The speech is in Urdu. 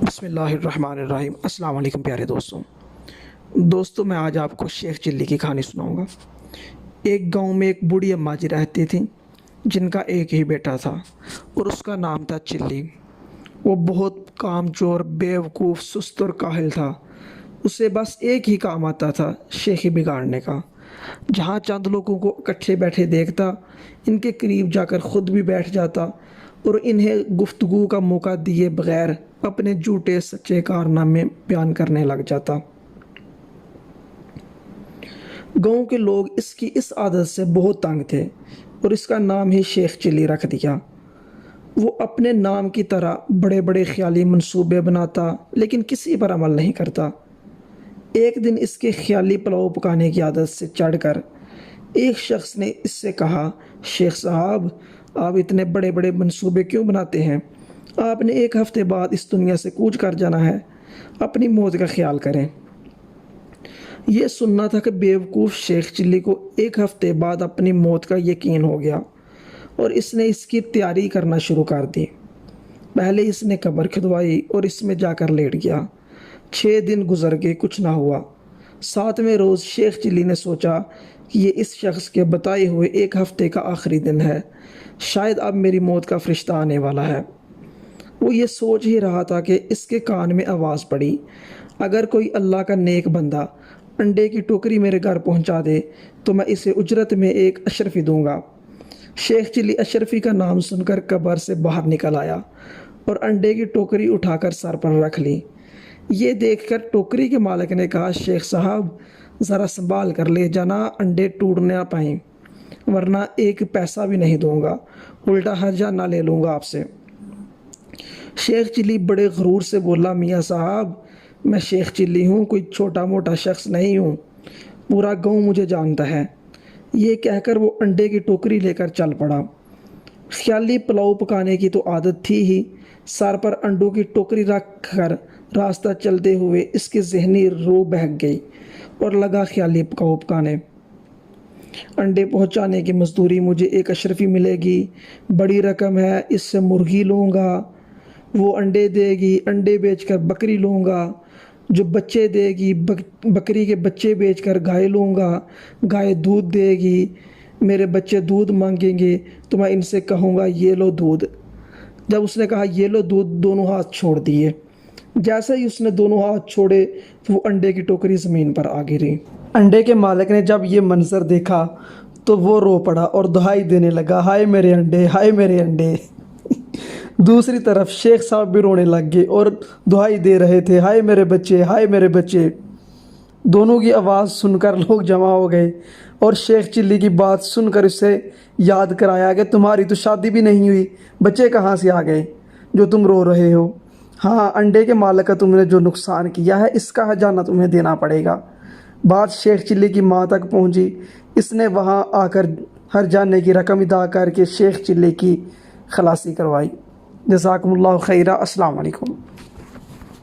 بسم اللہ الرحمن الرحیم۔ السلام علیکم پیارے دوستوں، میں آج آپ کو شیخ چلی کی کہانی سناؤں گا۔ ایک گاؤں میں ایک بوڑھی اماں جی رہتی تھیں جن کا ایک ہی بیٹا تھا اور اس کا نام تھا چلی۔ وہ بہت کام چور، بیوقوف، سست اور کاہل تھا۔ اسے بس ایک ہی کام آتا تھا، شیخی بگاڑنے کا۔ جہاں چند لوگوں کو اکٹھے بیٹھے دیکھتا، ان کے قریب جا کر خود بھی بیٹھ جاتا اور انہیں گفتگو کا موقع دیے بغیر اپنے جھوٹے سچے کارنامے بیان کرنے لگ جاتا۔ گاؤں کے لوگ اس کی اس عادت سے بہت تنگ تھے اور اس کا نام ہی شیخ چلی رکھ دیا۔ وہ اپنے نام کی طرح بڑے بڑے خیالی منصوبے بناتا لیکن کسی پر عمل نہیں کرتا۔ ایک دن اس کے خیالی پلاؤ پکانے کی عادت سے چڑھ کر ایک شخص نے اس سے کہا، شیخ صاحب، آپ اتنے بڑے بڑے منصوبے کیوں بناتے ہیں؟ آپ نے ایک ہفتے بعد اس دنیا سے کوچ کر جانا ہے، اپنی موت کا خیال کریں۔ یہ سننا تھا کہ بیوقوف شیخ چلی کو ایک ہفتے بعد اپنی موت کا یقین ہو گیا اور اس نے اس کی تیاری کرنا شروع کر دی۔ پہلے اس نے قبر کھدوائی اور اس میں جا کر لیٹ گیا۔ 6 دن گزر گئے، کچھ نہ ہوا۔ 7ویں روز شیخ چلی نے سوچا کہ یہ اس شخص کے بتائے ہوئے ایک ہفتے کا آخری دن ہے، شاید اب میری موت کا فرشتہ آنے والا ہے۔ وہ یہ سوچ ہی رہا تھا کہ اس کے کان میں آواز پڑی، اگر کوئی اللہ کا نیک بندہ انڈے کی ٹوکری میرے گھر پہنچا دے تو میں اسے اجرت میں ایک اشرفی دوں گا۔ شیخ چلی اشرفی کا نام سن کر قبر سے باہر نکل آیا اور انڈے کی ٹوکری اٹھا کر سر پر رکھ لی۔ یہ دیکھ کر ٹوکری کے مالک نے کہا، شیخ صاحب، ذرا سنبھال کر لے جانا، انڈے ٹوٹ نہ پائیں، ورنہ ایک پیسہ بھی نہیں دوں گا، الٹا ہرجہ نہ لے لوں گا آپ سے۔ شیخ چلی بڑے غرور سے بولا، میاں صاحب، میں شیخ چلی ہوں، کوئی چھوٹا موٹا شخص نہیں ہوں، پورا گاؤں مجھے جانتا ہے۔ یہ کہہ کر وہ انڈے کی ٹوکری لے کر چل پڑا۔ خیالی پلاؤ پکانے کی تو عادت تھی ہی، سر پر انڈوں کی ٹوکری رکھ کر راستہ چلتے ہوئے اس کی ذہنی روح بہک گئی اور لگا خیالی پلاؤ پکانے۔ انڈے پہنچانے کی مزدوری مجھے ایک اشرفی ملے گی، بڑی رقم ہے، اس سے مرغی لوں گا، وہ انڈے دے گی، انڈے بیچ کر بکری لوں گا، جو بچے دے گی، بکری کے بچے بیچ کر گائے لوں گا، گائے دودھ دے گی، میرے بچے دودھ مانگیں گے تو میں ان سے کہوں گا یہ لو دودھ۔ جب اس نے کہا یہ لو دودھ، دونوں ہاتھ چھوڑ دیے۔ جیسے ہی اس نے دونوں ہاتھ چھوڑے تو وہ انڈے کی ٹوکری زمین پر آ گری۔ انڈے کے مالک نے جب یہ منظر دیکھا تو وہ رو پڑا اور دہائی دینے لگا، ہائے میرے انڈے، ہائے میرے انڈے۔ دوسری طرف شیخ صاحب بھی رونے لگ گئے اور دہائی دے رہے تھے، ہائے میرے بچے، ہائے میرے بچے۔ دونوں کی آواز سن کر لوگ جمع ہو گئے اور شیخ چلی کی بات سن کر اسے یاد کرایا کہ تمہاری تو شادی بھی نہیں ہوئی، بچے کہاں سے آ گئے جو تم رو رہے ہو؟ ہاں، انڈے کے مالک کا تم نے جو نقصان کیا ہے اس کا ہرجانہ تمہیں دینا پڑے گا۔ بات شیخ چلی کی ماں تک پہنچی۔ اس نے وہاں آ کر ہرجانے کی رقم ادا کر کے شیخ چلی کی خلاصی کروائی۔ جزاکم اللہ خیرہ۔ السلام علیکم۔